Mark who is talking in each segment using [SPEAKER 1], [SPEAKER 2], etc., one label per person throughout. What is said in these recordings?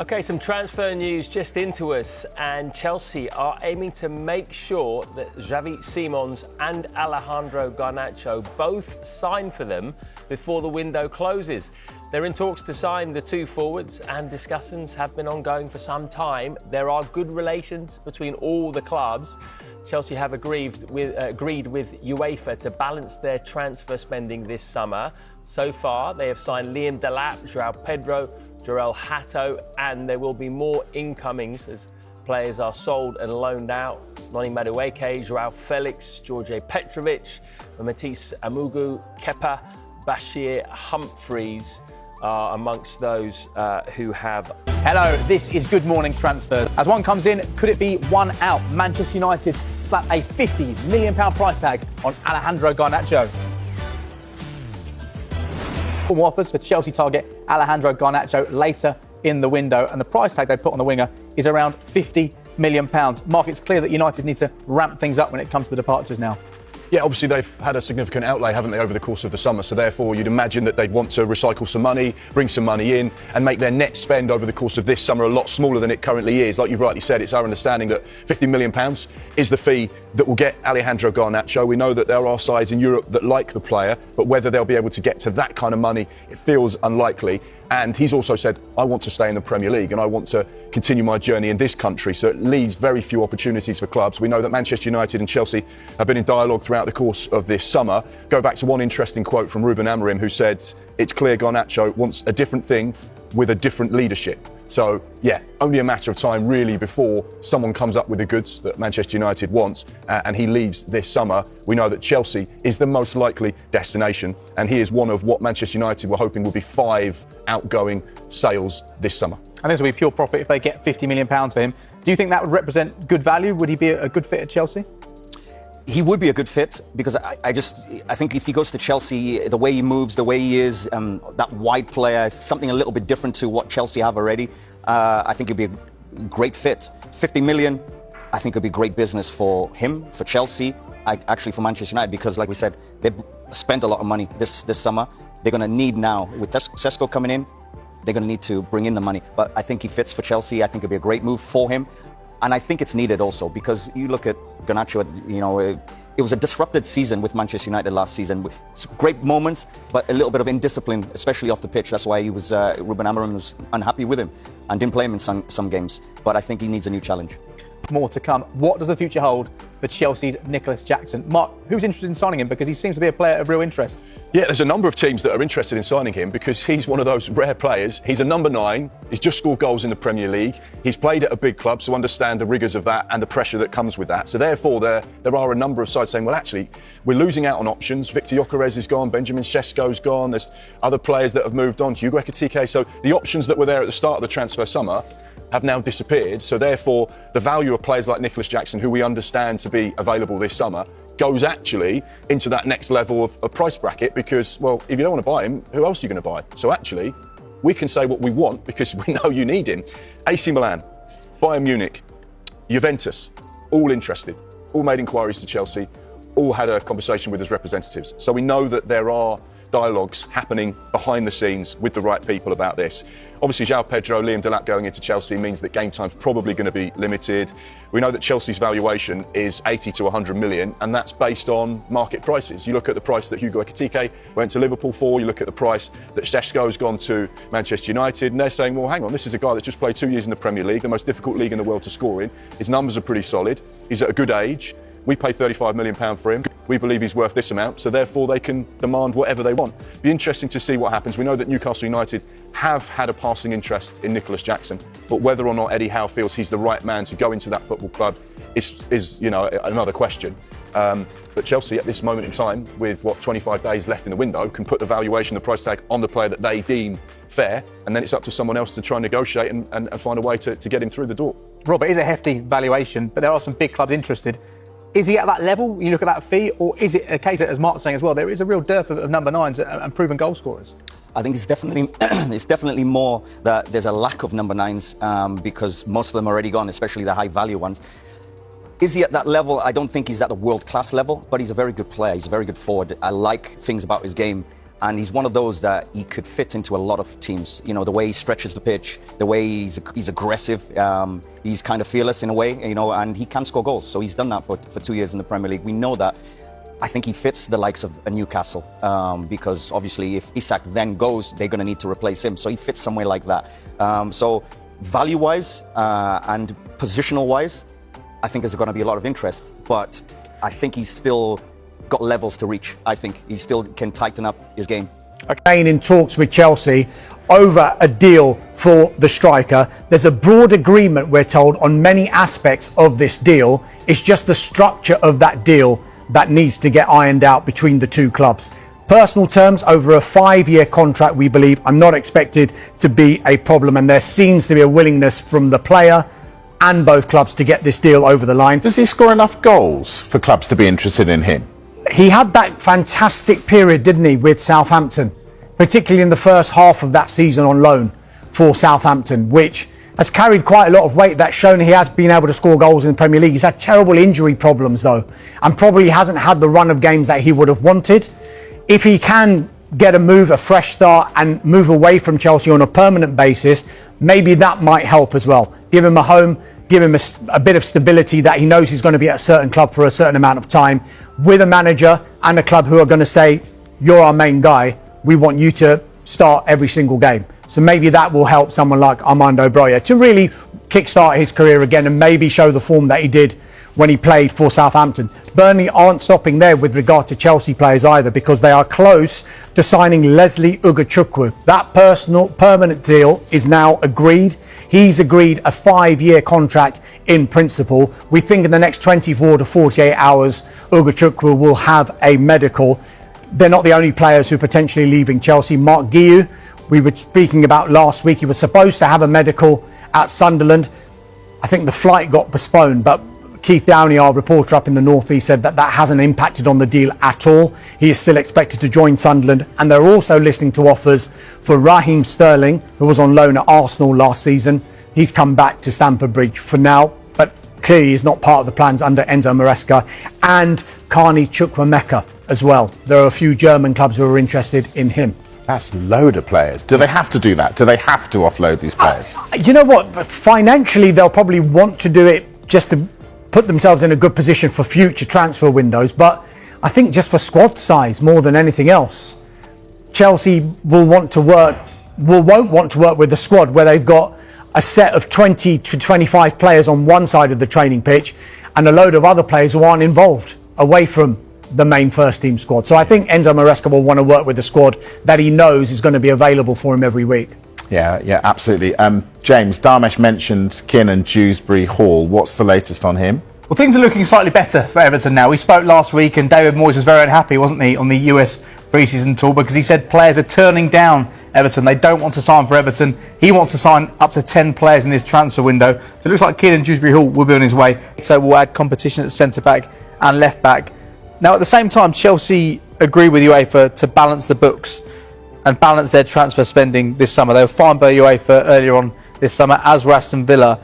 [SPEAKER 1] Okay, some transfer news just into us, and Chelsea are aiming to make sure that Xavi Simons and Alejandro Garnacho both sign for them before the window closes. They're in talks to sign the two forwards, and discussions have been ongoing for some time. There are good relations between all the clubs. Chelsea have agreed with UEFA to balance their transfer spending this summer. So far, they have signed Liam Delap, Joao Pedro, Jorel Hato, and there will be more incomings as players are sold and loaned out. Noni Madueke, Joao Felix, George Petrovic, Matisse Amugu, Kepa, Bashir Humphreys are amongst those who have.
[SPEAKER 2] Hello, this is Good Morning Transfers. As one comes in, could it be one out? Manchester United slap a £50 million price tag on Alejandro Garnacho. Formal offers for Chelsea target Alejandro Garnacho later in the window, and the price tag they put on the winger is around £50 million. Mark, it's clear that United need to ramp things up when it comes to departures now.
[SPEAKER 3] Yeah, obviously they've had a significant outlay, haven't they, over the course of the summer, so therefore you'd imagine that they'd want to recycle some money, bring some money in and make their net spend over the course of this summer a lot smaller than it currently is. Like you've rightly said, it's our understanding that £50 million is the fee that will get Alejandro Garnacho. We know that there are sides in Europe that like the player, but whether they'll be able to get to that kind of money, it feels unlikely. And he's also said, I want to stay in the Premier League and I want to continue my journey in this country. So it leaves very few opportunities for clubs. We know that Manchester United and Chelsea have been in dialogue throughout the course of this summer. Go back to one interesting quote from Ruben Amorim, who said, it's clear Garnacho wants a different thing with a different leadership. So, yeah, only a matter of time really before someone comes up with the goods that Manchester United wants and he leaves this summer. We know that Chelsea is the most likely destination, and he is one of what Manchester United were hoping would be 5 outgoing sales this summer.
[SPEAKER 2] And this will be pure profit if they get £50 million for him. Do you think that would represent good value? Would he be a good fit at Chelsea?
[SPEAKER 4] He would be a good fit because I think if he goes to Chelsea, the way he moves, the way he is, that wide player, something a little bit different to what Chelsea have already. I think it'd be a great fit. 50 million, I think it'd be great business for him, for Chelsea, actually for Manchester United, because like we said, they've spent a lot of money this summer. They're going to need now, with Sesko coming in, they're going to need to bring in the money. But I think he fits for Chelsea. I think it'd be a great move for him. And I think it's needed also because you look at Garnacho, it was a disrupted season with Manchester United last season. Great moments, but a little bit of indiscipline, especially off the pitch. That's why he was Ruben Amorim was unhappy with him and didn't play him in some games. But I think he needs a new challenge.
[SPEAKER 2] More to come. What does the future hold for Chelsea's Nicholas Jackson? Mark, who's interested in signing him? Because he seems to be a player of real interest.
[SPEAKER 3] Yeah, there's a number of teams that are interested in signing him because he's one of those rare players. He's a number 9. He's just scored goals in the Premier League. He's played at a big club, so understand the rigours of that and the pressure that comes with that. So therefore, there are a number of sides saying, well, actually, we're losing out on options. Victor Gyökeres is gone. Benjamin Sesko's gone. There's other players that have moved on. Hugo Ekitike. So the options that were there at the start of the transfer summer have now disappeared. So therefore, the value of players like Nicholas Jackson, who we understand to be available this summer, goes actually into that next level of price bracket because, well, if you don't want to buy him, who else are you going to buy? So actually, we can say what we want because we know you need him. AC Milan, Bayern Munich, Juventus, all interested, all made inquiries to Chelsea, all had a conversation with his representatives. So we know that there are dialogues happening behind the scenes with the right people about this. Obviously, Joao Pedro, Liam Delap going into Chelsea means that game time's probably going to be limited. We know that Chelsea's valuation is 80 to 100 million, and that's based on market prices. You look at the price that Hugo Ekitike went to Liverpool for, you look at the price that Sesko's gone to Manchester United, and they're saying, well, hang on, this is a guy that just played 2 years in the Premier League, the most difficult league in the world to score in. His numbers are pretty solid. He's at a good age. We pay £35 million for him. We believe he's worth this amount, so therefore they can demand whatever they want. Be interesting to see what happens. We know that Newcastle United have had a passing interest in Nicholas Jackson, but whether or not Eddie Howe feels he's the right man to go into that football club is another question. But Chelsea at this moment in time, with 25 days left in the window, can put the valuation, the price tag on the player that they deem fair, and then it's up to someone else to try and negotiate and find a way to get him through the door.
[SPEAKER 2] Robert, it is a hefty valuation, but there are some big clubs interested. Is he at that level, you look at that fee, or is it a case that, as Mark's saying as well, there is a real dearth of number 9s and proven goal scorers?
[SPEAKER 4] I think it's definitely more that there's a lack of number 9s because most of them are already gone, especially the high value ones. Is he at that level? I don't think he's at the world class level, but he's a very good player. He's a very good forward. I like things about his game. And he's one of those that he could fit into a lot of teams. You know, the way he stretches the pitch, the way he's aggressive, he's kind of fearless in a way, you know, and he can score goals. So he's done that for 2 years in the Premier League. We know that. I think he fits the likes of a Newcastle because obviously if Isak then goes, they're going to need to replace him. So he fits somewhere like that. So value-wise and positional-wise, I think there's going to be a lot of interest. But I think he's still got levels to reach. I think he still can tighten up his game.
[SPEAKER 5] Again, in talks with Chelsea over a deal for the striker. There's a broad agreement, we're told, on many aspects of this deal. It's just the structure of that deal that needs to get ironed out between the two clubs. Personal terms over a 5-year contract, we believe, are not expected to be a problem, and there seems to be a willingness from the player and both clubs to get this deal over the line.
[SPEAKER 6] Does he score enough goals for clubs to be interested in him?
[SPEAKER 5] He had that fantastic period, didn't he, with Southampton, particularly in the first half of that season on loan for Southampton, which has carried quite a lot of weight. That's shown he has been able to score goals in the Premier League. He's had terrible injury problems, though, and probably hasn't had the run of games that he would have wanted. If he can get a fresh start, and move away from Chelsea on a permanent basis, maybe that might help as well. Give him a home, give him a bit of stability that he knows he's going to be at a certain club for a certain amount of time, with a manager and a club who are going to say, you're our main guy, we want you to start every single game. So maybe that will help someone like Armando Broja to really kickstart his career again and maybe show the form that he did when he played for Southampton. Burnley aren't stopping there with regard to Chelsea players either, because they are close to signing Leslie Ugachukwu. That permanent deal is now agreed. He's agreed a 5-year contract in principle. We think in the next 24 to 48 hours, Ugachukwu will have a medical. They're not the only players who are potentially leaving Chelsea. Mark Guiu, we were speaking about last week, he was supposed to have a medical at Sunderland. I think the flight got postponed, but Keith Downey, our reporter up in the northeast, said that hasn't impacted on the deal at all. He is still expected to join Sunderland, and they're also listening to offers for Raheem Sterling, who was on loan at Arsenal last season. He's come back to Stamford Bridge for now, but clearly is not part of the plans under Enzo Maresca, and Carney Chukwuemeka as well. There are a few German clubs who are interested in him.
[SPEAKER 6] That's a load of players. Do they have to do that? Do they have to offload these players?
[SPEAKER 5] You know what? Financially, they'll probably want to do it just to put themselves in a good position for future transfer windows. But I think just for squad size more than anything else, Chelsea won't want to work with the squad where they've got a set of 20 to 25 players on one side of the training pitch and a load of other players who aren't involved away from the main first team squad. So I think Enzo Maresca will want to work with the squad that he knows is going to be available for him every week.
[SPEAKER 6] Yeah, absolutely. James, Darmesh mentioned Kiernan Dewsbury Hall. What's the latest on him?
[SPEAKER 2] Well, things are looking slightly better for Everton now. We spoke last week and David Moyes was very unhappy, wasn't he, on the US pre-season tour, because he said players are turning down Everton. They don't want to sign for Everton. He wants to sign up to 10 players in this transfer window. So it looks like Kiernan Dewsbury Hall will be on his way. So we'll add competition at centre-back and left-back. Now, at the same time, Chelsea agree with UEFA to balance the books and balance their transfer spending this summer. They were fined by UEFA earlier on this summer, as were Aston Villa,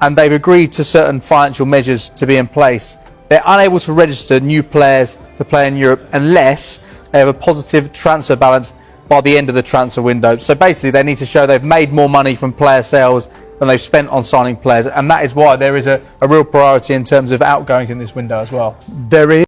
[SPEAKER 2] and they've agreed to certain financial measures to be in place. They're unable to register new players to play in Europe unless they have a positive transfer balance by the end of the transfer window. So basically, they need to show they've made more money from player sales than they've spent on signing players, and that is why there is a real priority in terms of outgoings in this window as well. There is